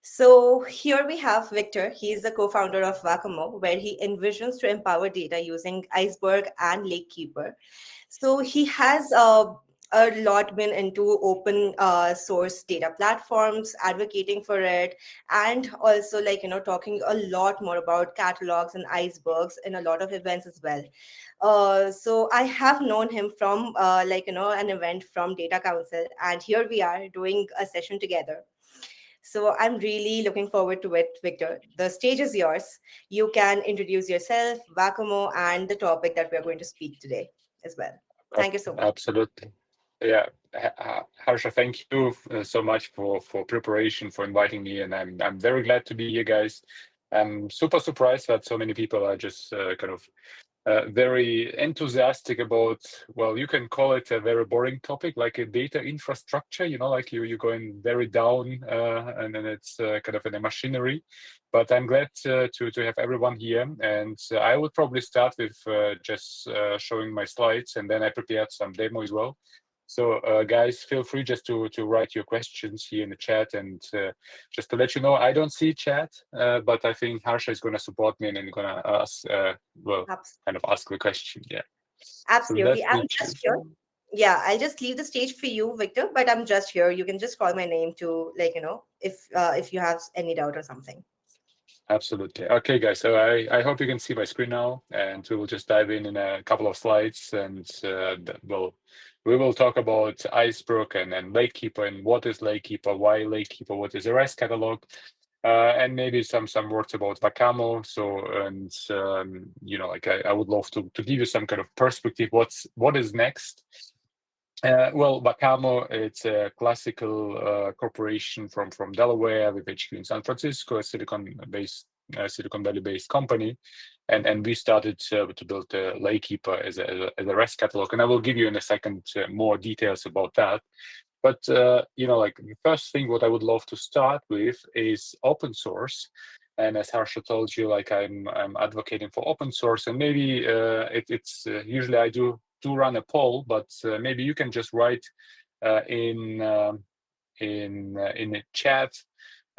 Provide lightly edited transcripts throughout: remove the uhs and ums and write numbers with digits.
So here we have Victor. He's the co-founder of Wacamo, where he envisions to empower data using Iceberg and Lakekeeper. So he has a lot been into open source data platforms, advocating for it, and also talking a lot more about catalogs and icebergs in a lot of events as well. So I have known him from an event from Data Council, and here we are doing a session together. So I'm really looking forward to it, Victor. The stage is yours. You can introduce yourself, Wacamo, and the topic that we're going to speak today as well. Thank you so much. Absolutely. Yeah, Harsha, thank you so much for preparation, for inviting me, and I'm very glad to be here, guys. I'm super surprised that so many people are just kind of very enthusiastic about, well, you can call it a very boring topic, like a data infrastructure, like you're going very down, and then it's kind of in a machinery. But I'm glad to have everyone here. And I would probably start with just showing my slides, and then I prepared some demo as well. So guys, feel free just to write your questions here in the chat. And just to let you know, I don't see chat, but I think Harsha is going to support me and going to ask, well, Abs- kind of ask the question. Yeah. So let Absolutely. I'm me just just. here. Yeah, I'll just leave the stage for you, Victor, but I'm just here. You can just call my name to if you have any doubt or something. Absolutely. Okay, guys. So I hope you can see my screen now, and we will just dive in a couple of slides, and we will talk about Iceberg and Lakekeeper and what is Lakekeeper, why Lakekeeper, what is the REST catalog, and maybe some words about Vacamo. So and I would love to give you some kind of perspective. What is next? Well, Vacamo, it's a classical corporation from Delaware with HQ in San Francisco, a Silicon Valley-based company, and we started to build Lakekeeper as a REST catalog, and I will give you in a second more details about that. But the first thing what I would love to start with is open source. And as Harsha told you, like I'm advocating for open source, and maybe it's usually I do run a poll, but maybe you can just write in the chat.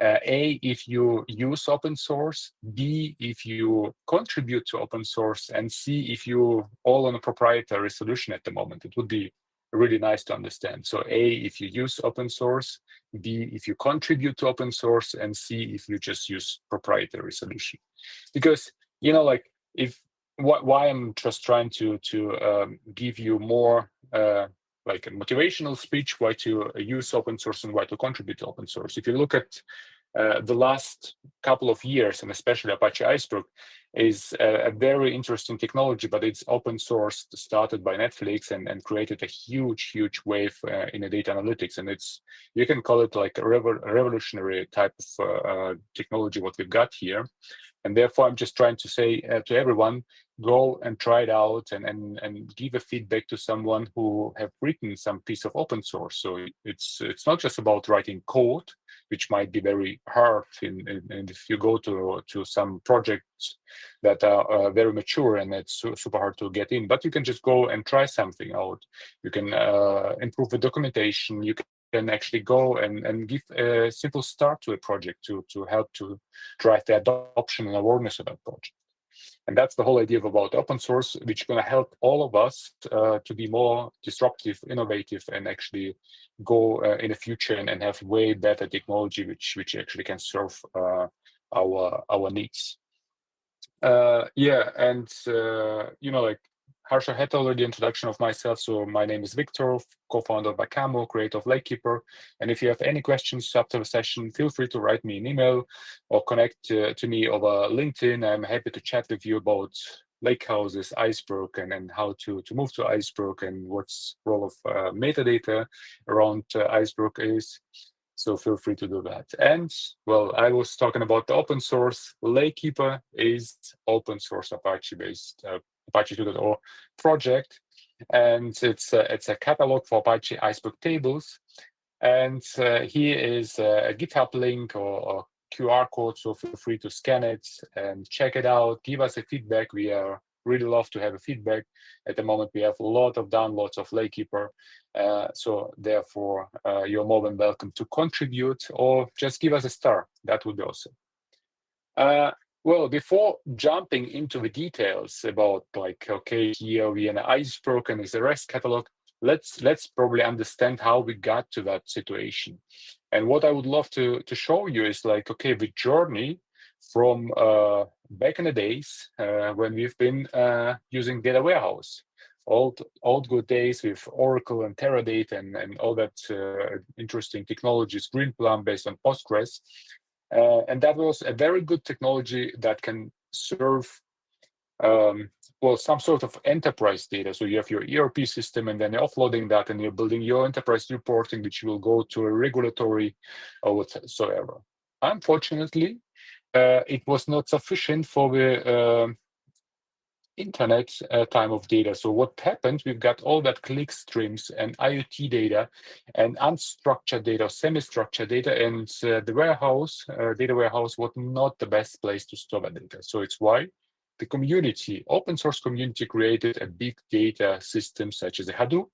A, if you use open source, B, if you contribute to open source, and C, if you all on a proprietary solution at the moment. It would be really nice to understand. So A, if you use open source, B, if you contribute to open source, and C, if you just use proprietary solution. Because, if why I'm just trying to give you more like a motivational speech, why to use open source and why to contribute to open source. If you look at the last couple of years, and especially Apache-iceberg, is a very interesting technology, but it's open source, started by Netflix and created a huge wave in the data analytics. And you can call it like a revolutionary type of technology, what we've got here. And therefore, I'm just trying to say to everyone, go and try it out and give a feedback to someone who have written some piece of open source. So it's not just about writing code, which might be very hard. And if you go to some projects that are very mature and it's super hard to get in, but you can just go and try something out. You can improve the documentation. You can actually go and give a simple start to a project to help to drive the adoption and awareness of that project. And that's the whole idea about open source, which is going to help all of us to be more disruptive, innovative, and actually go in the future and have way better technology, which actually can serve our needs. Yeah, and like Harsha had already introduction of myself. So my name is Viktor, co-founder of Vacamo, creator of Lakekeeper. And if you have any questions after the session, feel free to write me an email or connect to me over LinkedIn. I'm happy to chat with you about lake houses, iceberg, and how to move to iceberg and what's role of metadata around iceberg is. So feel free to do that. And well, I was talking about the open source. Lakekeeper is open source Apache-based Apache 2.0 project, and it's a catalog for Apache Iceberg tables. And here is a GitHub link or QR code, so feel free to scan it and check it out. Give us a feedback. We are really love to have a feedback. At the moment, we have a lot of downloads of Lakekeeper. So therefore, you're more than welcome to contribute or just give us a star. That would be awesome. Uh, well, before jumping into the details about like, okay, here we an iceberg and is a REST catalog, let's probably understand how we got to that situation. And what I would love to show you is like, okay, the journey from back in the days when we've been using data warehouse. Old good days with Oracle and Teradata and all that interesting technologies, Greenplum based on Postgres. And that was a very good technology that can serve well, some sort of enterprise data. So you have your ERP system, and then you're offloading that, and you're building your enterprise reporting, which will go to a regulatory or whatsoever. Unfortunately, it was not sufficient for the internet time of data. So what happened, we've got all that click streams and IoT data and unstructured data, semi-structured data, and the warehouse, data warehouse was not the best place to store that data. So it's why the community, open source community, created a big data system such as Hadoop,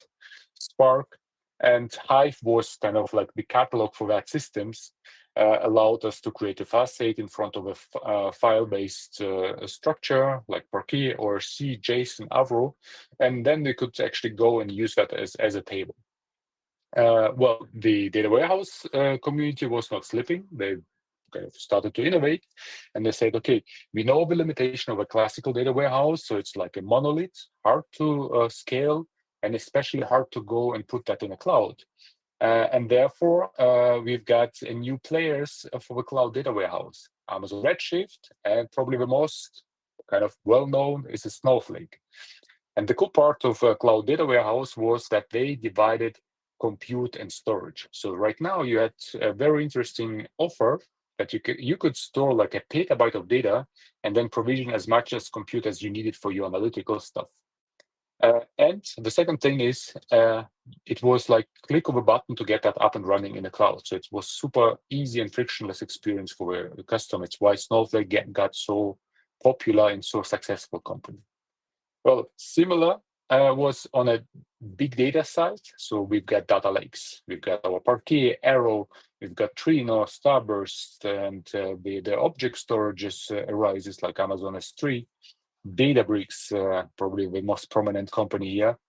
Spark, and Hive was kind of like the catalog for that systems, allowed us to create a fast state in front of a file-based structure like Parquet or C, JSON, Avro, and then we could actually go and use that as a table. Well, the data warehouse community was not sleeping. They kind of started to innovate, and they said, okay, we know the limitation of a classical data warehouse, so it's like a monolith, hard to scale, and especially hard to go and put that in a cloud. And therefore, we've got new players for the cloud data warehouse, Amazon Redshift, and probably the most kind of well-known is a Snowflake. And the cool part of cloud data warehouse was that they divided compute and storage. So right now you had a very interesting offer that you could store like a petabyte of data and then provision as much as compute as you needed for your analytical stuff. And the second thing is it was like click of a button to get that up and running in the cloud. So it was super easy and frictionless experience for the customer. It's why Snowflake got so popular and so successful company. Well, similar was on a big data side. So we've got data lakes. We've got our Parquet, Arrow, we've got Trino, Starburst, and the object storages arises like Amazon S3. Databricks, probably the most prominent company here,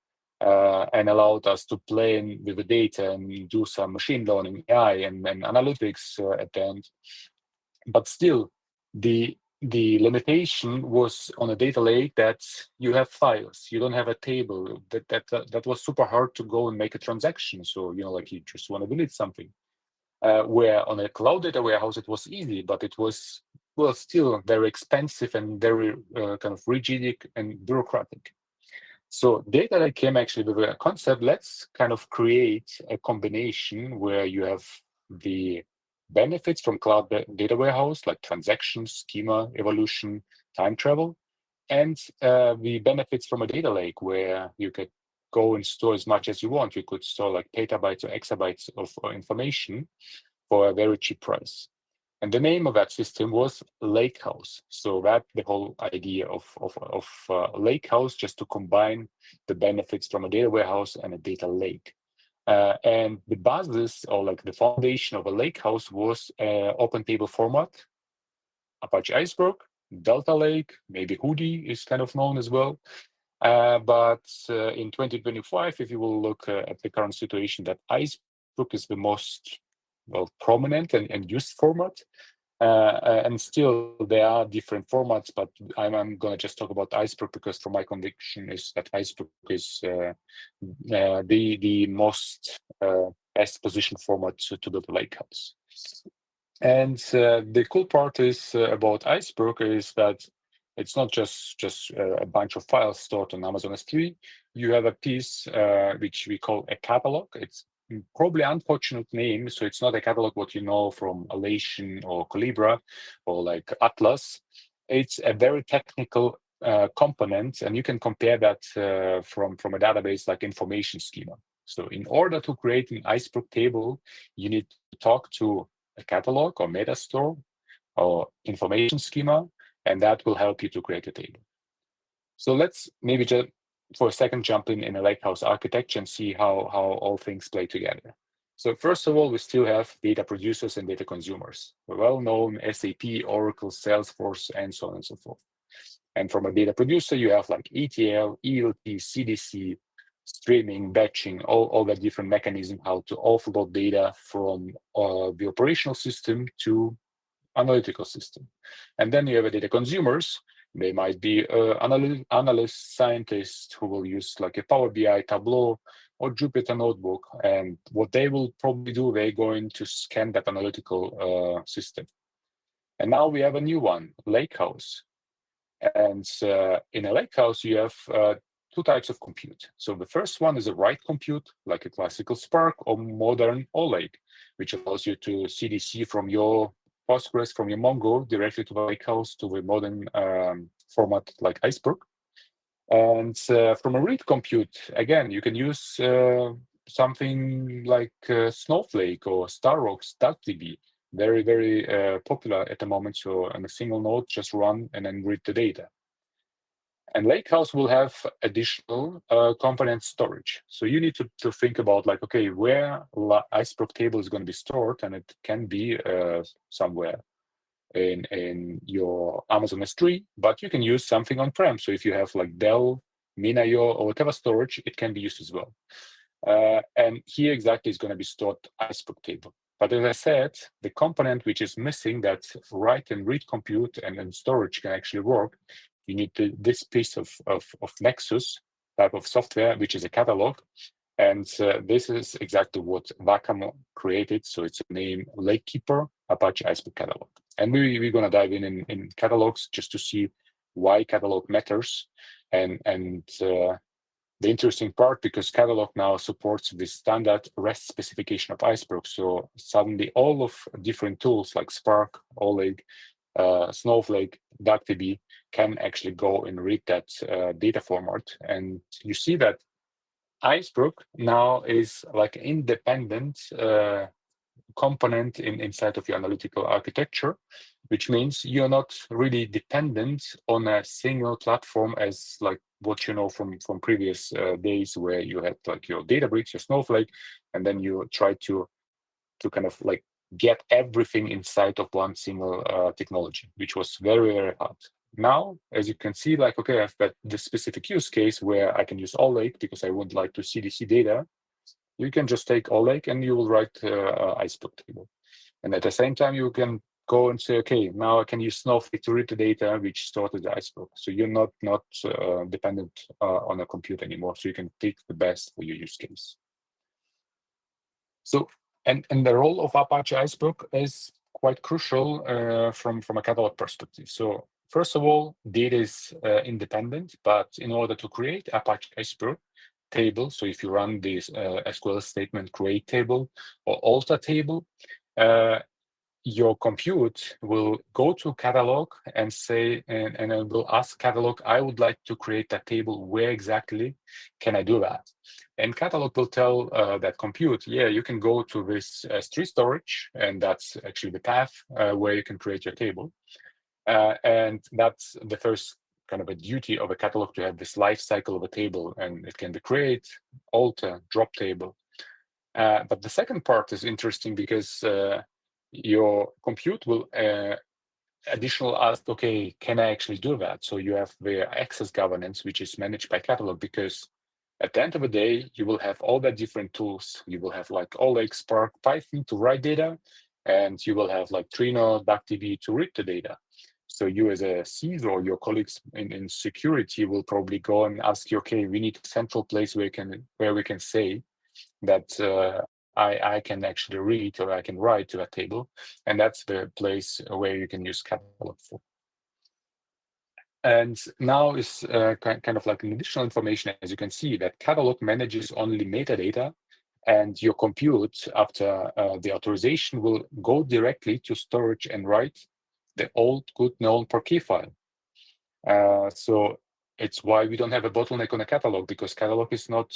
and allowed us to play with the data and do some machine learning, AI, and analytics at the end. But still, the limitation was on a data lake that you have files, you don't have a table. That was super hard to go and make a transaction. So like you just want to delete something. Where on a cloud data warehouse it was easy, but it was well still very expensive and very kind of rigid and bureaucratic. So data lake came actually with a concept. Let's kind of create a combination where you have the benefits from cloud data warehouse, like transactions, schema, evolution, time travel, and the benefits from a data lake where you could go and store as much as you want. You could store like petabytes or exabytes of information for a very cheap price. And the name of that system was Lakehouse. So that the whole idea of Lakehouse, just to combine the benefits from a data warehouse and a data lake. And the basis or like the foundation of a Lakehouse was open table format, apache-iceberg, Delta Lake, maybe Hoodie is kind of known as well. But in 2025, if you will look at the current situation, that Iceberg is the most prominent and used format. And still, there are different formats, but I'm going to just talk about Iceberg because, from my conviction, is that Iceberg is the most best positioned format to build a lakehouse. And the cool part is about Iceberg is that it's not just a bunch of files stored on Amazon S3. You have a piece which we call a catalog. It's probably unfortunate name, so it's not a catalog what you know from Alation or Colibra or like Atlas. It's a very technical component, and you can compare that from a database like information schema. So in order to create an Iceberg table, you need to talk to a catalog or metastore or information schema, and that will help you to create a table. So let's maybe just for a second jump in a lakehouse architecture and see how all things play together. So first of all, we still have data producers and data consumers, well-known SAP, Oracle, Salesforce, and so on and so forth. And from a data producer, you have like ETL, ELT, CDC, streaming, batching, all the different mechanisms how to offload data from the operational system to analytical system. And then you have a data consumers. They might be analysts, scientists who will use like a Power BI, Tableau, or Jupyter Notebook. And what they will probably do, they're going to scan that analytical system. And now we have a new one, Lakehouse. And in a lakehouse, you have two types of compute. So the first one is a write compute, like a classical Spark or modern OLake, which allows you to CDC from your Postgres, from your Mongo, directly to the lakehouse to the modern format like Iceberg. And from a read compute, again, you can use something like Snowflake or Starrocks, DuckDB, very, very popular at the moment. So on a single node, just run and then read the data. And Lakehouse will have additional component storage. So you need to think about like, okay, where Iceberg table is going to be stored, and it can be somewhere in your Amazon S3, but you can use something on-prem. So if you have like Dell, Minayo, or whatever storage, it can be used as well. And here exactly is going to be stored Iceberg table. But as I said, the component which is missing that write and read compute and storage can actually work, you need this piece of Nexus type of software, which is a catalog. And this is exactly what Wacom created. So it's a name Lakekeeper apache-iceberg catalog. And we're going to dive in catalogs just to see why catalog matters. And the interesting part, because catalog now supports the standard REST specification of Iceberg. So suddenly all of different tools like Spark, OLake, Snowflake, DuckDB can actually go and read that data format. And you see that Iceberg now is like independent component inside of your analytical architecture, which means you're not really dependent on a single platform as like what you know from previous days where you had like your Databricks, your Snowflake, and then you try to kind of like get everything inside of one single technology, which was very, very hard. Now, as you can see, like, okay, I've got this specific use case where I can use OLake because I would like to CDC data. You can just take OLake and you will write Iceberg table. And at the same time, you can go and say, okay, now I can use Snowflake to read the data which stored in the Iceberg. So you're not dependent on a computer anymore. So you can pick the best for your use case. So, and the role of Apache Iceberg is quite crucial from a catalog perspective. So first of all, data is independent, but in order to create Apache Iceberg table, so if you run this SQL statement create table or alter table, your compute will go to catalog and say, and it will ask catalog, I would like to create that table. Where exactly can I do that? And catalog will tell that compute, yeah, you can go to this S3 storage, and that's actually the path where you can create your table. And that's the first kind of a duty of a catalog, to have this life cycle of a table, and it can be create, alter, drop table. But the second part is interesting because your compute will additional ask, okay, can I actually do that? So you have the access governance, which is managed by catalog, because at the end of the day, you will have all the different tools. You will have like OLake, Spark, Python to write data, and you will have like Trino, DuckDB to read the data. So you as a CISO or your colleagues in security will probably go and ask you, okay, we need a central place where we can say that I can actually read or I can write to a table, and that's the place where you can use catalog for. And now is kind of like an additional information, as you can see, that catalog manages only metadata, and your compute after the authorization will go directly to storage and write the old good known per key file. So it's why we don't have a bottleneck on a catalog, because catalog is not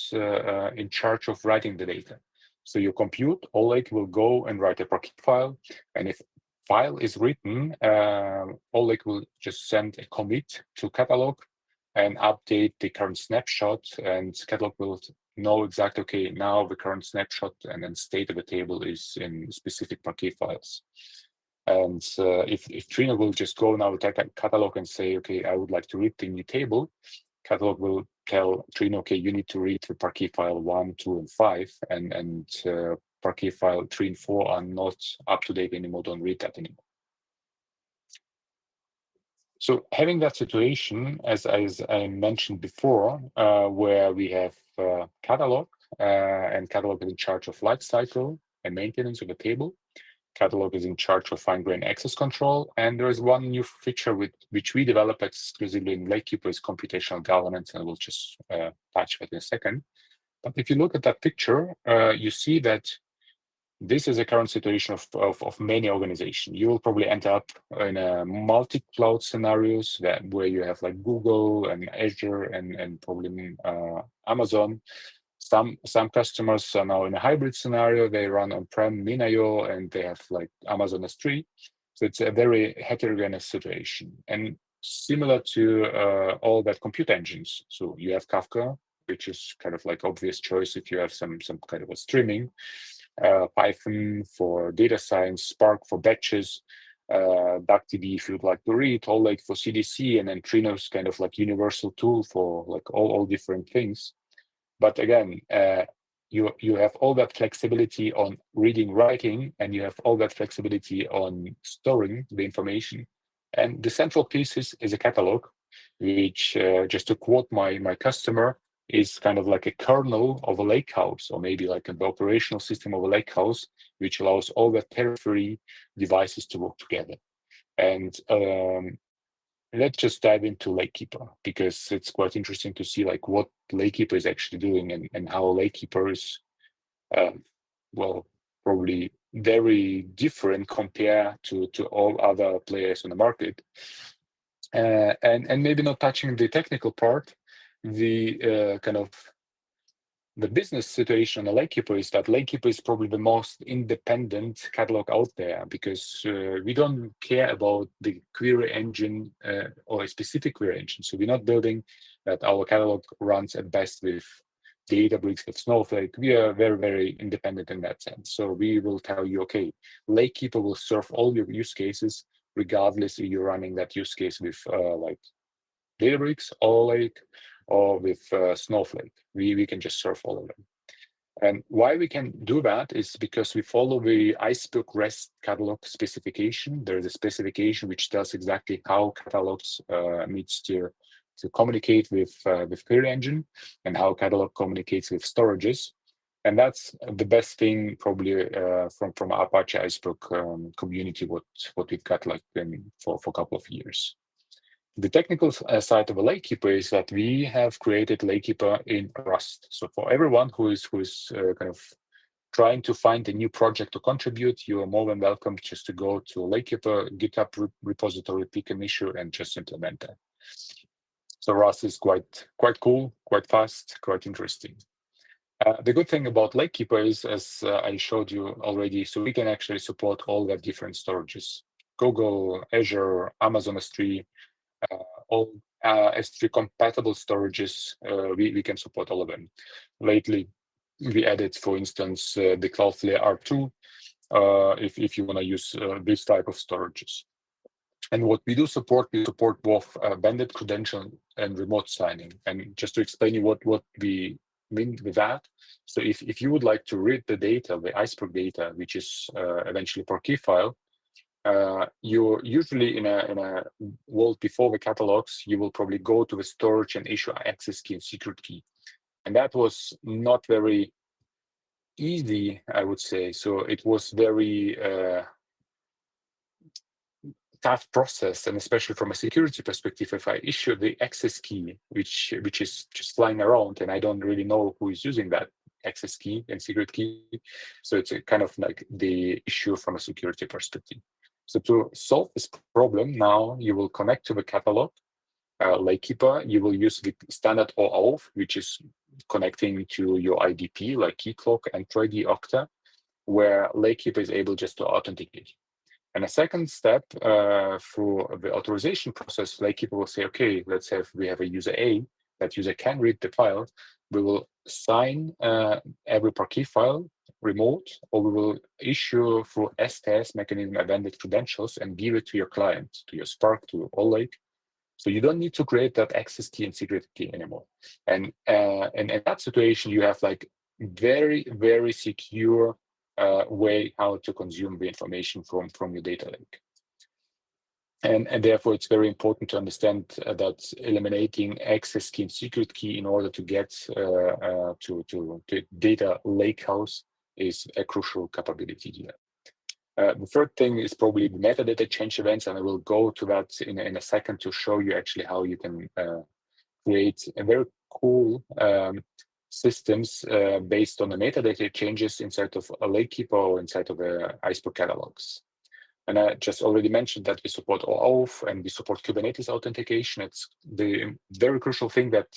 in charge of writing the data. So your compute, OLake will go and write a per key file, and if file is written, OLake will just send a commit to catalog, and update the current snapshot, and catalog will know exactly, okay, now the current snapshot and then state of the table is in specific Parquet files. And if Trino will just go now to catalog and say, okay, I would like to read the new table, catalog will tell Trino, okay, you need to read the Parquet file 1, 2, and 5, and Parquet file 3 and 4 are not up to date anymore, don't read that anymore. So having that situation, as I mentioned before, where we have catalog, and catalog is in charge of life cycle and maintenance of the table. Catalog is in charge of fine-grained access control, and there is one new feature which we develop exclusively in Lakekeeper is computational governance, and we'll just touch that in a second. But if you look at that picture, you see that this is a current situation of many organizations. You will probably end up in a multi-cloud scenarios where you have like Google and Azure and probably Amazon. Some customers are now in a hybrid scenario. They run on-prem Min.io and they have like Amazon S3. So it's a very heterogeneous situation. And similar to all that compute engines. So you have Kafka, which is kind of like obvious choice if you have some kind of a streaming. Python for data science, Spark for batches, DuckDB if you'd like to read, OLake for CDC, and then Trino's kind of like universal tool for like all different things. But again, you have all that flexibility on reading, writing, and you have all that flexibility on storing the information. And the central piece is a catalog, which, just to quote my customer, is kind of like a kernel of a lake house, or maybe like an operational system of a lake house, which allows all the periphery devices to work together. And let's just dive into Lakekeeper, because it's quite interesting to see like what Lakekeeper is actually doing and how Lakekeeper is, well, probably very different compared to all other players on the market. And maybe not touching the technical part, the kind of the business situation on Lakekeeper is that Lakekeeper is probably the most independent catalog out there, because we don't care about the query engine or a specific query engine. So we're not building that our catalog runs at best with Databricks, with Snowflake. We are very, very independent in that sense. So we will tell you, okay, Lakekeeper will serve all your use cases, regardless if you're running that use case with like Databricks, OLake, or with Snowflake. We can just serve all of them. And why we can do that is because we follow the Iceberg REST catalog specification. There is a specification which tells exactly how catalogs needs to communicate with query engine, and how catalog communicates with storages. And that's the best thing probably from apache-iceberg community, what we've got like for a couple of years. The technical side of a Lakekeeper is that we have created Lakekeeper in Rust. So for everyone who is kind of trying to find a new project to contribute, you are more than welcome just to go to Lakekeeper GitHub repository, pick an issue, and just implement that. So Rust is quite cool, quite fast, quite interesting. The good thing about Lakekeeper is, as I showed you already, so we can actually support all the different storages: Google, Azure, Amazon S3, all S3 compatible storages. We can support all of them. Lately, we added, for instance, the Cloudflare R2, if you want to use this type of storages. And what we do support, we support both banded credential and remote signing. And just to explain you what we mean with that, so if you would like to read the data, the Iceberg data, which is eventually Parquet file, you're usually in a world before the catalogs, you will probably go to the storage and issue access key and secret key. And that was not very easy, I would say. So it was very tough process, and especially from a security perspective, if I issue the access key, which is just flying around, and I don't really know who is using that access key and secret key, so it's a kind of like the issue from a security perspective. So to solve this problem, now you will connect to the catalog, Lakekeeper. You will use the standard OAuth, which is connecting to your IDP, like Keycloak, Entra ID, Okta, where Lakekeeper is able just to authenticate. And a second step through the authorization process, Lakekeeper will say, okay, let's have we have a user A. That user can read the file. We will sign every Parquet file remote, or we will issue through STS mechanism amended credentials and give it to your client, to your Spark, to OLake. So you don't need to create that access key and secret key anymore. And in that situation, you have like very, very secure way how to consume the information from your data lake. And therefore, it's very important to understand that eliminating access key and secret key in order to get to data lakehouse is a crucial capability here. The third thing is probably the metadata change events, and I will go to that in a second to show you actually how you can create a very cool systems based on the metadata changes inside of a Lakekeeper or inside of the Iceberg catalogs. And I just already mentioned that we support OAuth and we support Kubernetes authentication. It's the very crucial thing that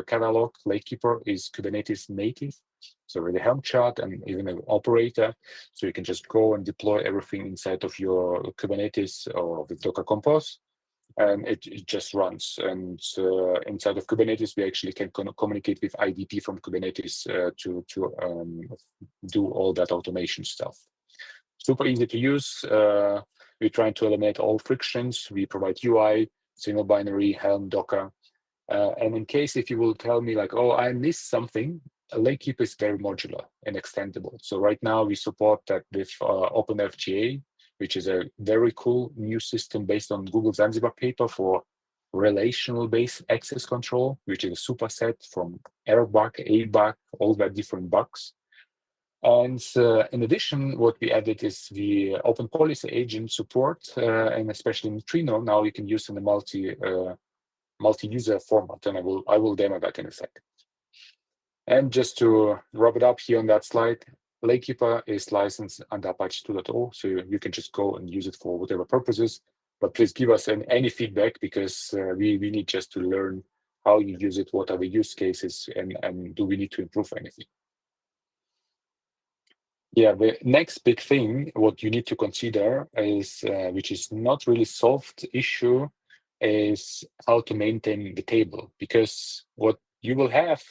catalog Lakekeeper is Kubernetes native. So with the Helm chart and even an operator, so you can just go and deploy everything inside of your Kubernetes or with Docker Compose, and it just runs. And inside of Kubernetes, we actually can communicate with IDP from Kubernetes to do all that automation stuff. Super easy to use. We're trying to eliminate all frictions. We provide UI, single binary, Helm, Docker. And in case if you will tell me like, oh, I missed something, Lakekeeper is very modular and extendable. So right now we support that with OpenFGA, which is a very cool new system based on Google Zanzibar paper for relational-based access control, which is a superset from airbag, ABAC, all that different bugs. And in addition, what we added is the open policy agent support, and especially in Trino, now you can use in the multi-user format, and I will demo that in a second. And just to wrap it up here on that slide, Lakekeeper is licensed under Apache 2.0, so you can just go and use it for whatever purposes. But please give us any feedback, because we need just to learn how you use it, what are the use cases, and do we need to improve anything. Yeah, the next big thing, what you need to consider is, which is not really solved issue, is how to maintain the table. Because what you will have,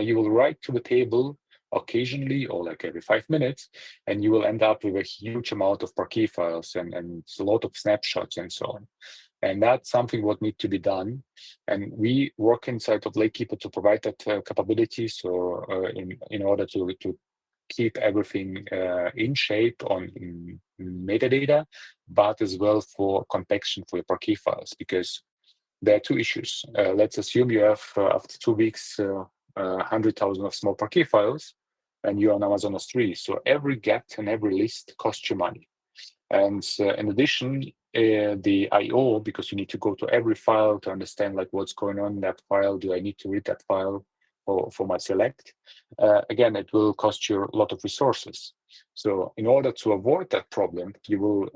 you will write to the table occasionally or like every 5 minutes, and you will end up with a huge amount of Parquet files and a lot of snapshots and so on. And that's something what need to be done. And we work inside of Lakekeeper to provide that capability. So in order to keep everything in shape on metadata, but as well for compaction for your Parquet files, because there are two issues. Let's assume you have, after 2 weeks, 100,000 of small Parquet files, and you're on Amazon S3. So every get and every list costs you money. And in addition, the I/O, because you need to go to every file to understand like what's going on in that file. Do I need to read that file for my select? Again, it will cost you a lot of resources. So in order to avoid that problem, you will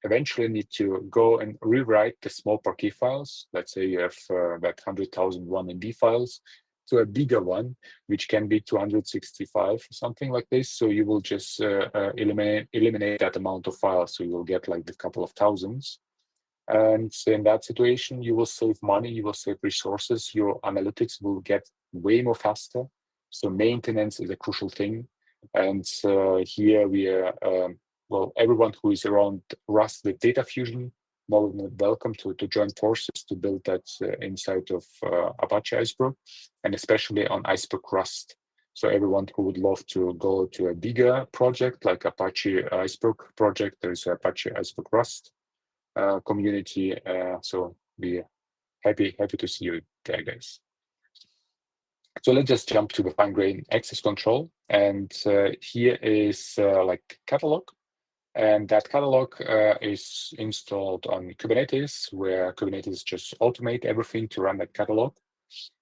eventually need to go and rewrite the small Parquet files. Let's say you have that 100,000 1MB files to a bigger one, which can be 265, something like this. So you will just eliminate that amount of files. So you will get like a couple of thousands. And in that situation, you will save money, you will save resources, your analytics will get way more faster. So maintenance is a crucial thing. And here we are, well, everyone who is around Rust with data fusion, more than welcome to join forces to build that inside of apache-iceberg, and especially on Iceberg Rust. So everyone who would love to go to a bigger project like apache-iceberg project, there is apache-iceberg Rust community. So be happy to see you there, guys. So let's just jump to the fine-grained access control. And here is like catalog. And that catalog is installed on Kubernetes, where Kubernetes just automate everything to run that catalog.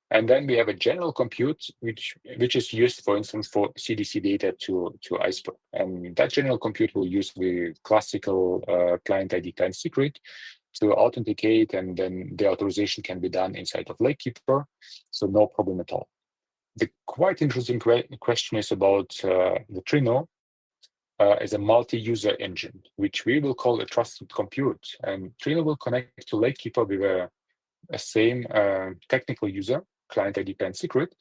And then we have a general compute, which is used, for instance, for CDC data to Iceberg. And that general compute will use the classical client ID, client secret to authenticate, and then the authorization can be done inside of Lakekeeper. So no problem at all. The quite interesting question is about the Trino. as a multi-user engine, which we will call a trusted compute. And Trino will connect to Lakekeeper with a same technical user, client ID, and secret.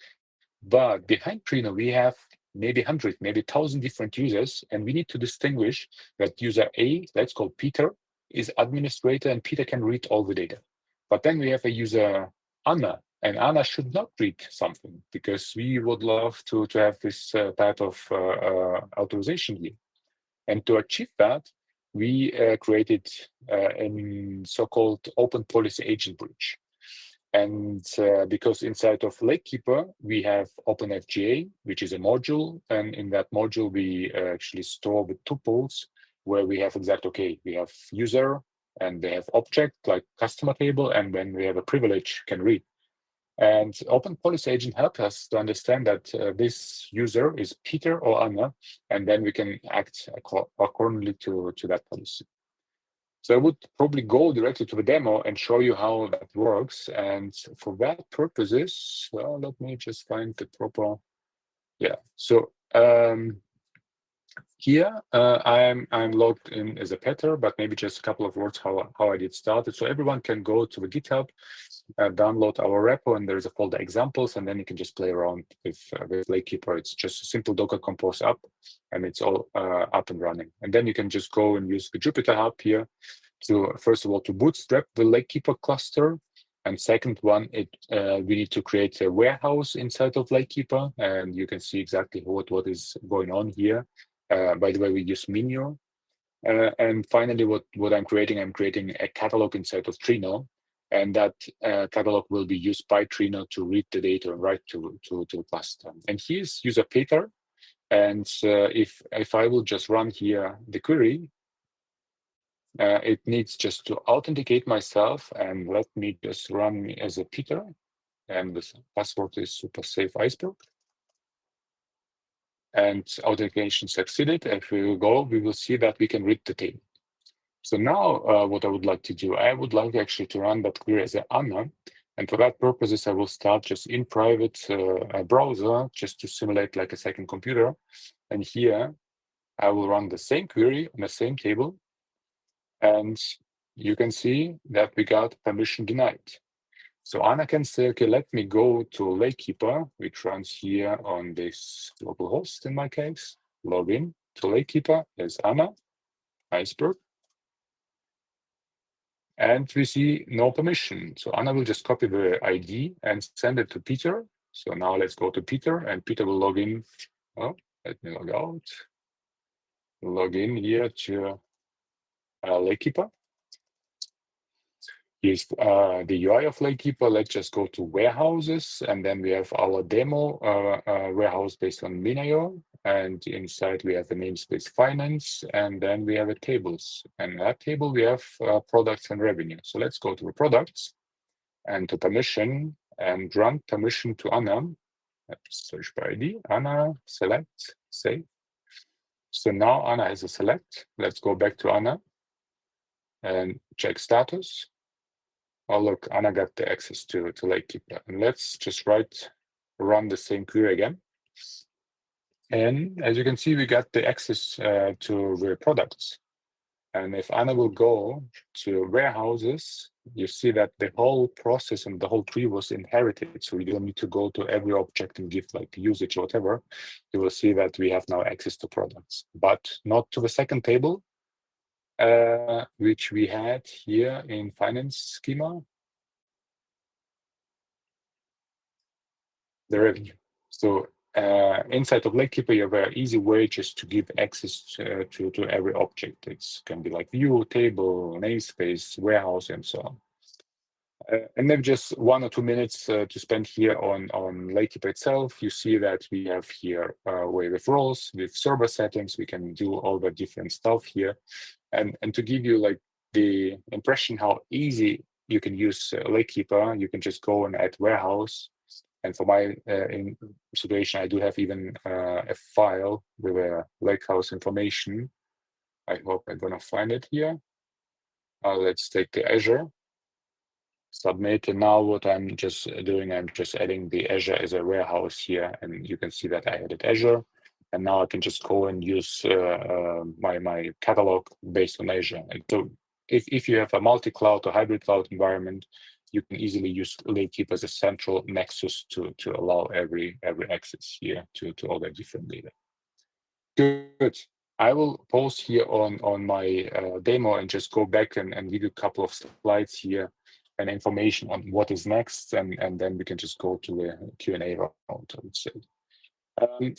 But behind Trino, we have maybe 100, maybe 1,000 different users, and we need to distinguish that user A, let's call Peter, is administrator, and Peter can read all the data. But then we have a user Anna, and Anna should not read something because we would love to have this type of authorization here. And to achieve that, we created a so-called open policy agent bridge. And because inside of Lakekeeper, we have OpenFGA, which is a module. And in that module, we actually store the tuples where we have okay, we have user and they have object like customer table. And when we have a privilege, can read. And Open Policy Agent helped us to understand that this user is Peter or Anna, and then we can act accordingly to that policy. So I would probably go directly to the demo and show you how that works. And for that purposes, well, let me just find the proper, yeah. So here I'm logged in as a petter, but maybe just a couple of words how I did start it. So everyone can go to the GitHub, download our repo, and there's a folder examples, and then you can just play around with Lakekeeper. It's just a simple Docker Compose app, and it's all up and running. And then you can just go and use the Jupyter Hub here to, first of all, to bootstrap the Lakekeeper cluster. And second one, we need to create a warehouse inside of Lakekeeper, and you can see exactly what is going on here. By the way, we use Minio. And finally, what I'm creating a catalog inside of Trino, and that catalog will be used by Trino to read the data and write to the cluster. And here's user Peter. And if I will just run here the query, it needs just to authenticate myself, and let me just run me as a Peter. And the password is super safe iceberg. And authentication succeeded. If we will go, we will see that we can read the table. So now what I would like to do, I would like actually to run that query as an Anna. And for that purposes, I will start just in private browser, just to simulate like a second computer. And here I will run the same query on the same table. And you can see that we got permission denied. So Anna can say, okay, let me go to Lakekeeper, which runs here on this local host in my case, log in to Lakekeeper as Anna, iceberg. And we see no permission. So Anna will just copy the ID and send it to Peter. So now let's go to Peter, and Peter will log in. Oh, let me log out. Log in here to Lakekeeper. Here's the UI of Lakekeeper. Let's just go to warehouses, and then we have our demo warehouse based on Minio. And inside we have the namespace finance, and then we have the tables. And in that table we have products and revenue. So let's go to the products and to permission and run permission to Anna. Let's search by ID. Anna, select, save. So now Anna has a select. Let's go back to Anna and check status. Oh, look, Anna got the access to Lakekeeper. And let's just run the same query again. And as you can see, we got the access to the products. And if Anna will go to warehouses, you see that the whole process and the whole tree was inherited. So you don't need to go to every object and give like usage or whatever. You will see that we have now access to products, but not to the second table, which we had here in finance schema, the revenue. So inside of Lakekeeper, you have an easy way just to give access to every object. It can be like view, table, namespace, warehouse, and so on. And maybe just 1 or 2 minutes to spend here on Lakekeeper itself. You see that we have here way with roles, with server settings. We can do all the different stuff here. And to give you like the impression how easy you can use Lakekeeper, you can just go and add warehouse. And for my situation, I do have even a file with a lakehouse information. I hope I'm gonna find it here. Let's take the Azure, submit, and now what I'm just doing, I'm just adding the Azure as a warehouse here, and you can see that I added Azure. and now I can just go and use my catalog based on Azure. And so if you have a multi-cloud or hybrid cloud environment, you can easily use Lakekeep as a central nexus to allow every access here to all the different data. Good. I will pause here on my demo and just go back and give you a couple of slides here and information on what is next, and then we can just go to the Q&A round, I would say. Um,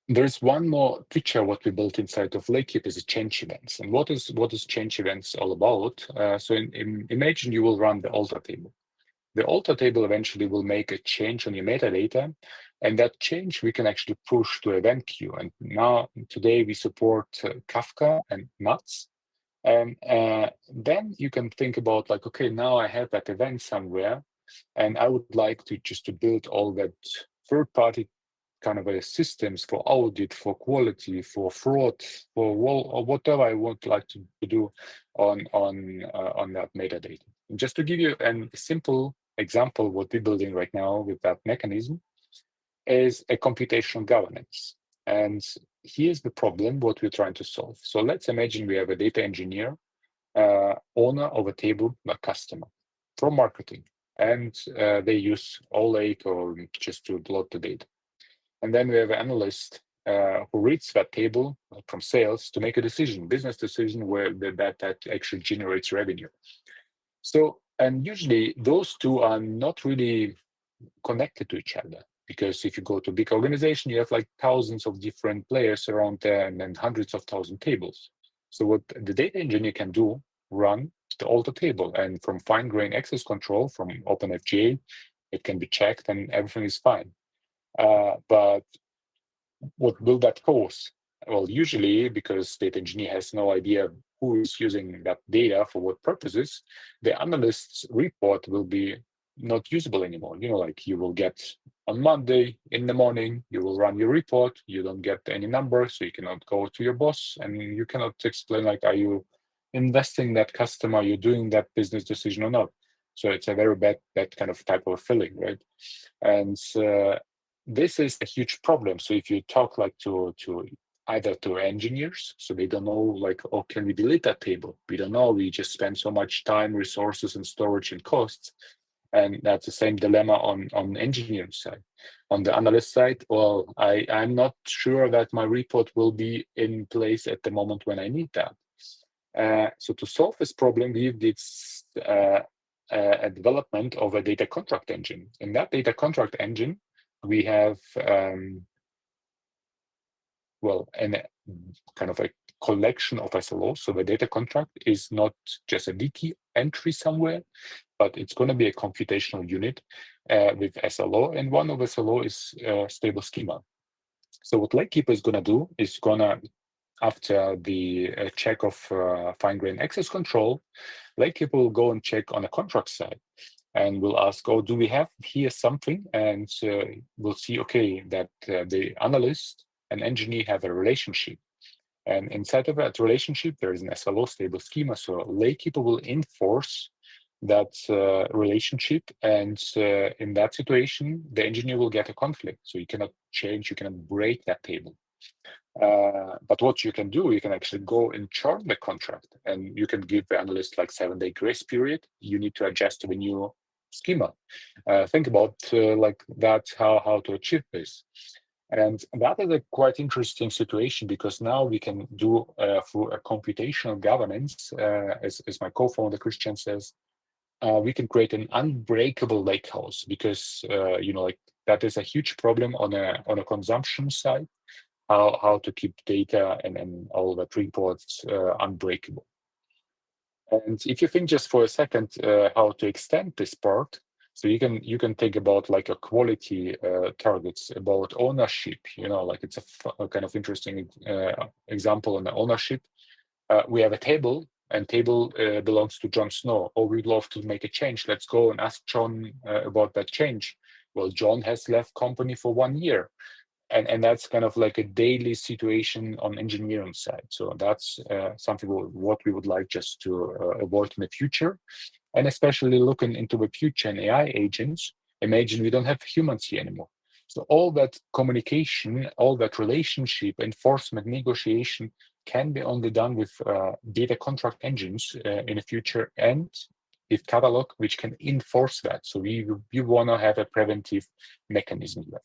there's one more feature what we built inside of Lakekeep is change events. And what is change events all about? So imagine you will run the alter table. The alter table eventually will make a change on your metadata, and that change we can actually push to event queue. And now today we support Kafka and NUTS. And then you can think about like, okay, now I have that event somewhere, and I would like to just to build all that third-party kind of a systems for audit, for quality, for fraud, for or whatever I would like to do on that metadata. And just to give you a simple example, what we're building right now with that mechanism is a computational governance. And here's the problem, what we're trying to solve. So let's imagine we have a data engineer, owner of a table, a customer from marketing, and they use OLake or just to load the data. And then we have an analyst who reads that table from sales to make a decision, business decision, where that actually generates revenue. So, and usually those two are not really connected to each other, because if you go to a big organization, you have like thousands of different players around there and then hundreds of thousand tables. So what the data engineer can do, run the alter table, and from fine-grained access control from OpenFGA, it can be checked and everything is fine. But what will that cause? Well, usually because data engineer has no idea who is using that data for what purposes, the analyst's report will be not usable anymore. You know, like you will get on Monday in the morning, you will run your report, you don't get any number, so you cannot go to your boss and you cannot explain like, are you investing that customer, are you doing that business decision or not? So it's a very bad kind of type of feeling, right? And this is a huge problem. So if you talk like to either to engineers, so they don't know like, oh, can we delete that table? We don't know. We just spend so much time, resources, and storage and costs. And that's the same dilemma on engineering side. On the analyst side, well, I'm not sure that my report will be in place at the moment when I need that. So to solve this problem, we did a development of a data contract engine. In that data contract engine, we have well, and kind of a collection of SLOs. So the data contract is not just a wiki entry somewhere, but it's going to be a computational unit with SLO, and one of SLO is stable schema. So what Lakekeeper is going to do is going to, after the check of fine-grained access control, Lakekeeper will go and check on the contract side. And we'll ask, oh, do we have here something? And we'll see, okay, that the analyst and engineer have a relationship. And inside of that relationship, there is an SLO stable schema. So Lakekeeper will enforce that relationship. And in that situation, the engineer will get a conflict. So you cannot change, you cannot break that table. But what you can do, you can actually go and churn the contract, and you can give the analyst like 7-day grace period. You need to adjust to the new schema. Think about like that, how to achieve this. And that is a quite interesting situation, because now we can do through a computational governance, as my co-founder Christian says, we can create an unbreakable lakehouse, because you know, like that is a huge problem on a consumption side. How to keep data and all that reports unbreakable. And if you think just for a second how to extend this part, so you can think about like a quality targets, about ownership. You know, like it's a kind of interesting example on the ownership. We have a table, and table belongs to Jon Snow. Oh, we'd love to make a change. Let's go and ask John about that change. Well, John has left company for 1 year. And that's kind of like a daily situation on engineering side. So that's something what we would like just to avoid in the future. And especially looking into the future and AI agents, imagine we don't have humans here anymore. So all that communication, all that relationship, enforcement, negotiation can be only done with data contract engines in the future, and with catalog, which can enforce that. So we want to have a preventive mechanism there.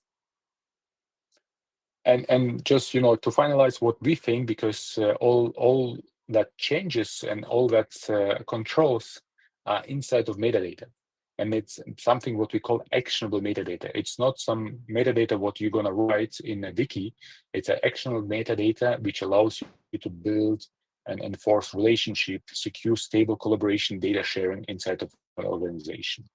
And just to finalize what we think, because all that changes and all that controls are inside of metadata, and it's something what we call actionable metadata. It's not some metadata what you're gonna write in a wiki. It's an actionable metadata which allows you to build and enforce relationship, secure, stable collaboration, data sharing inside of an organization.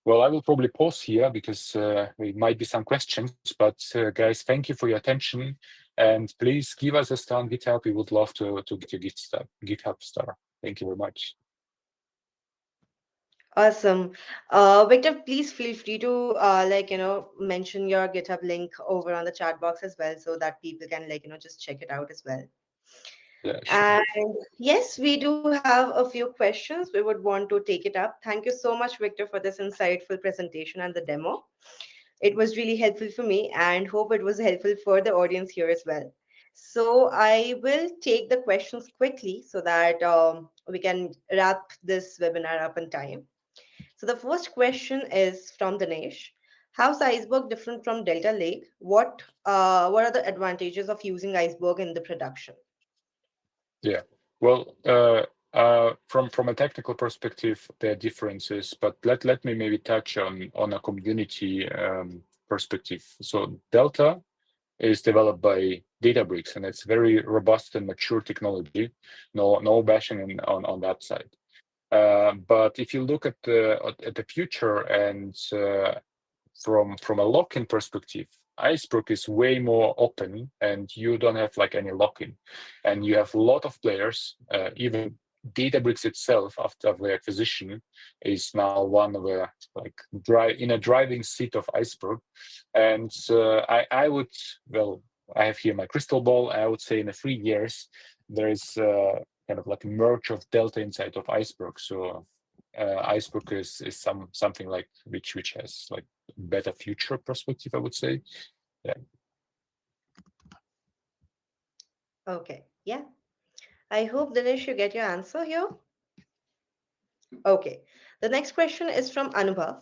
Well, I will probably pause here because there might be some questions, but guys, thank you for your attention, and please give us a star on GitHub. We would love to get your GitHub star. Thank you very much. Awesome. Victor, please feel free to mention your GitHub link over on the chat box as well, so that people can just check it out as well. Yeah, sure. And yes, we do have a few questions. We would want to take it up. Thank you so much, Victor, for this insightful presentation and the demo. It was really helpful for me and hope it was helpful for the audience here as well. So I will take the questions quickly so that we can wrap this webinar up in time. So the first question is from Dinesh. How's Iceberg different from Delta Lake? What are the advantages of using Iceberg in the production? Yeah. Well, from a technical perspective, there are differences, but let me maybe touch on a community perspective. So Delta is developed by Databricks, and it's very robust and mature technology. No bashing on that side. But if you look at the future and from a lock-in perspective, Iceberg is way more open, and you don't have like any lock-in, and you have a lot of players. Even Databricks itself, after the acquisition, is now one of the in a driving seat of Iceberg. And I would, well, I have here my crystal ball. I would say in the 3 years there is kind of like a merge of Delta inside of Iceberg. So Iceberg is something like which has like better future perspective, I would say. Yeah. Okay, yeah. I hope, Dinesh, you get your answer here. Okay. The next question is from Anubhav.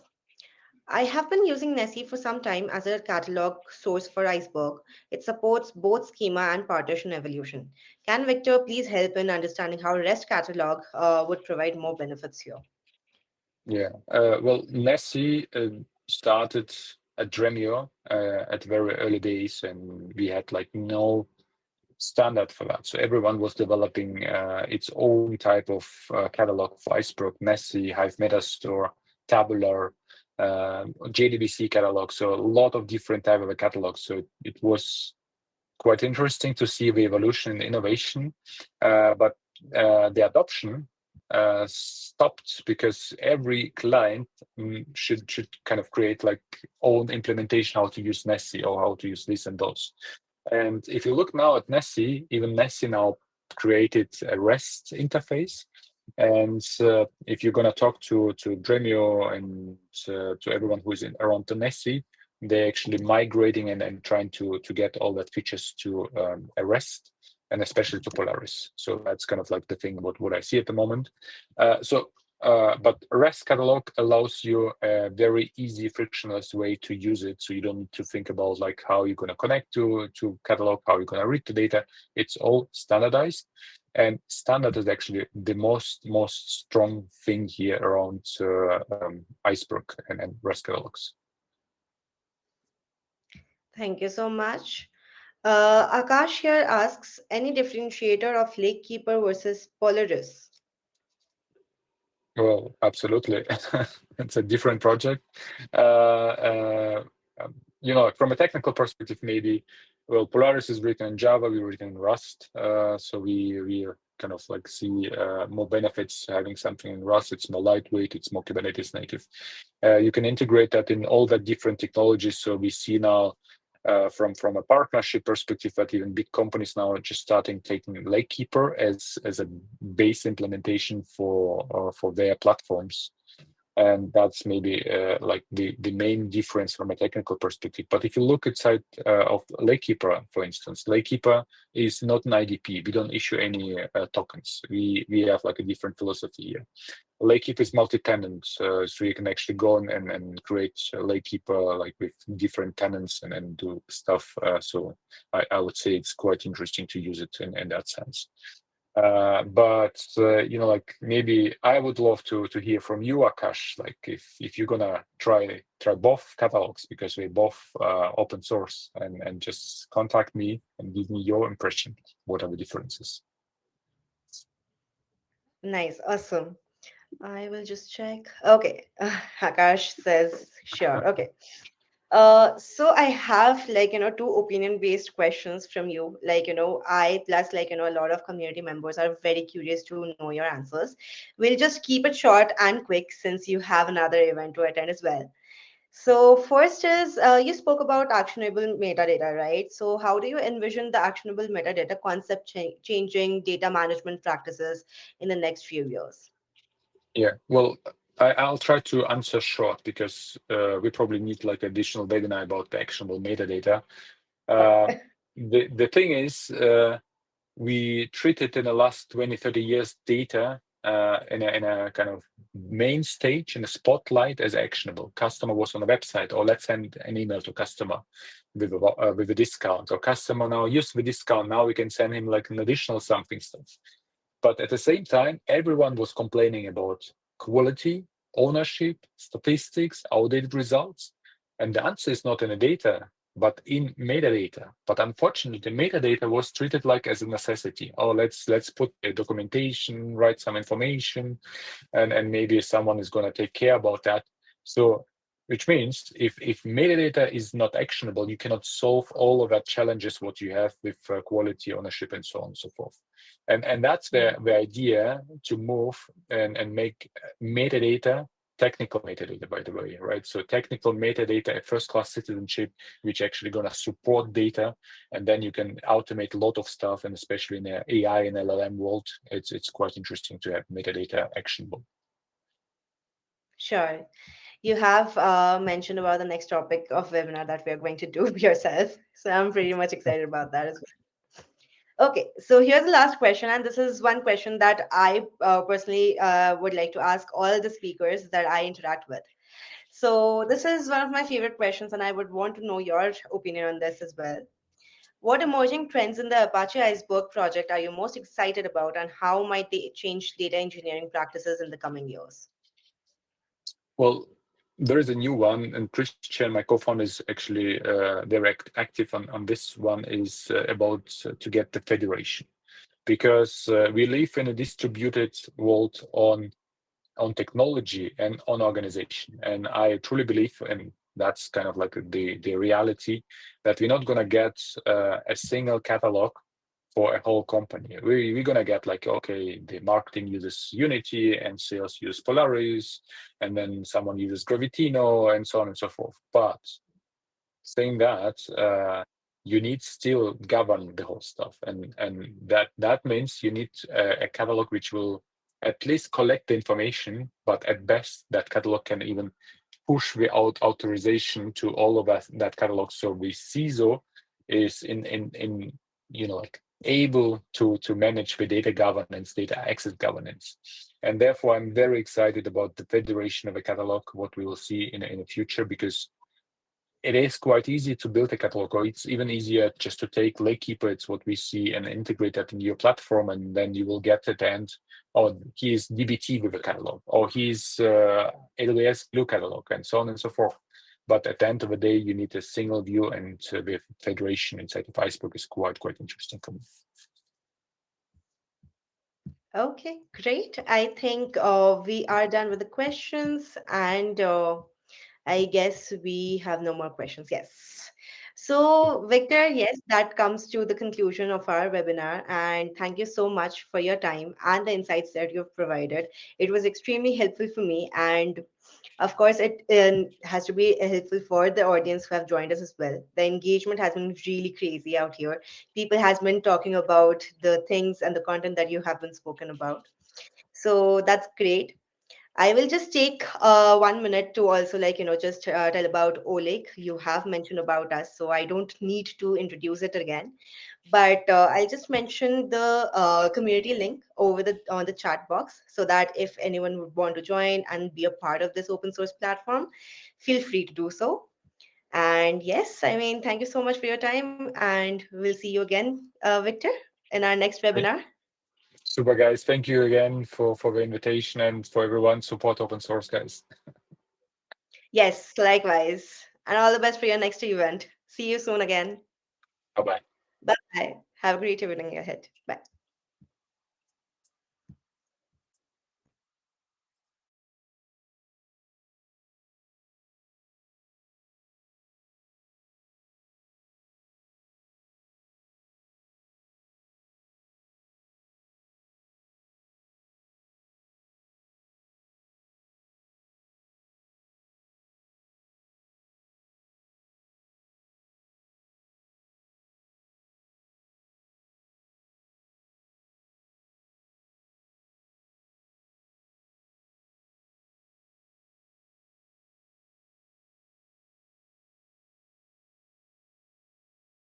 I have been using Nessie for some time as a catalog source for Iceberg. It supports both schema and partition evolution. Can Victor please help in understanding how REST catalog would provide more benefits here? Yeah. Well, Nessie started at Dremio at very early days, and we had like no standard for that. So everyone was developing its own type of catalog for Iceberg, Nessie, Hive Metastore, Tabular, JDBC catalog. So a lot of different type of a catalog. So it was quite interesting to see the evolution and innovation, but the adoption stopped because every client should kind of create like own implementation, how to use Nessie or how to use this and those. And if you look now at Nessie, even Nessie now created a REST interface. And if you're going to talk to Dremio and to everyone who is around the Nessie, they're actually migrating and trying to get all that features to a REST, and especially to Polaris. So that's kind of like the thing what I see at the moment. But REST catalog allows you a very easy, frictionless way to use it. So you don't need to think about like how you're going to connect to catalog, how you're going to read the data. It's all standardized. And standard is actually the most strong thing here around Iceberg and REST catalogs. Thank you so much. Akash here asks, any differentiator of Lakekeeper versus Polaris? Well, absolutely. It's a different project. From a technical perspective, maybe, well, Polaris is written in Java, we written in Rust. So we kind of like see more benefits having something in Rust. It's more lightweight, it's more Kubernetes native. You can integrate that in all the different technologies. So we see now from a partnership perspective that even big companies now are just starting taking Lakekeeper as a base implementation for their platforms. and that's maybe like the main difference from a technical perspective. But if you look inside of Lakekeeper, for instance, Lakekeeper is not an IDP. We don't issue any tokens. We have like a different philosophy here. Lakekeeper is multi-tenant, so you can actually go and create Lakekeeper like with different tenants and do stuff. So I would say it's quite interesting to use it in that sense. But like maybe I would love to hear from you, Akash. Like if you're gonna try both catalogs because we both open source, and just contact me and give me your impression. What are the differences? Nice, awesome. I will just check. Okay, Akash says sure. Okay. So I have two opinion-based questions from you. I plus a lot of community members are very curious to know your answers. We'll just keep it short and quick since you have another event to attend as well. So first is you spoke about actionable metadata, right? So how do you envision the actionable metadata concept changing data management practices in the next few years? Yeah, well, I'll try to answer short because we probably need like additional webinar about the actionable metadata. Sure. Uh, the thing is, we treated in the last 20, 30 years data in a kind of main stage, in a spotlight as actionable. Customer was on a website, or let's send an email to customer with a discount, or customer now use the discount. Now we can send him like an additional something stuff. But at the same time, everyone was complaining about quality, ownership, statistics, outdated results. And the answer is not in the data, but in metadata. But unfortunately, the metadata was treated like as a necessity. Oh, let's put a documentation, write some information, and maybe someone is going to take care about that. So, which means if metadata is not actionable, you cannot solve all of that challenges what you have with quality, ownership, and so on and so forth. And that's the idea to move and make metadata technical metadata, by the way, right? So technical metadata, a first-class citizenship, which actually going to support data, and then you can automate a lot of stuff, and especially in the AI and LLM world, it's quite interesting to have metadata actionable. Sure. You have mentioned about the next topic of webinar that we are going to do yourself. So I'm pretty much excited about that as well. Okay, so here's the last question, and this is one question that I personally would like to ask all the speakers that I interact with. So this is one of my favorite questions, and I would want to know your opinion on this as well. What emerging trends in the Apache Iceberg project are you most excited about, and how might they change data engineering practices in the coming years? Well, there is a new one, and Christian, my co-founder, is actually direct active on this one. Is about to get the federation, because we live in a distributed world on technology and on organization. And I truly believe, and that's kind of like the reality, that we're not going to get a single catalog for a whole company. We're going to get like, okay, the marketing uses Unity and sales use Polaris, and then someone uses Gravitino and so on and so forth. But saying that, you need still govern the whole stuff, and that means you need a catalog which will at least collect the information, but at best that catalog can even push without authorization to all of that catalog. So the CISO is in like able to manage the data governance, data access governance. And therefore I'm very excited about the federation of a catalog, what we will see in the future, because it is quite easy to build a catalog, or it's even easier just to take Lakekeeper, it's what we see, and integrate that into your platform, and then you will get at the end, oh, he's DBT with a catalog, or he's AWS Glue catalog, and so on and so forth. But at the end of the day, you need a single view, and with federation inside of Iceberg is quite interesting for me. Okay, great. I think we are done with the questions, and I guess we have no more questions. Yes. So, Victor, yes, that comes to the conclusion of our webinar. And thank you so much for your time and the insights that you've provided. It was extremely helpful for me. And of course, it has to be helpful for the audience who have joined us as well. The engagement has been really crazy out here. People has been talking about the things and the content that you have been spoken about. So that's great. I will just take 1 minute to also just tell about OLake. You have mentioned about us, so I don't need to introduce it again. But I'll just mention the community link over the on the chat box so that if anyone would want to join and be a part of this open source platform, feel free to do so. And yes, I mean, thank you so much for your time, and we'll see you again, Victor, in our next webinar. Super, guys. Thank you again for the invitation and for everyone support open source, guys. Yes, likewise. And all the best for your next event. See you soon again. Bye bye. Bye. Have a great evening ahead. Bye.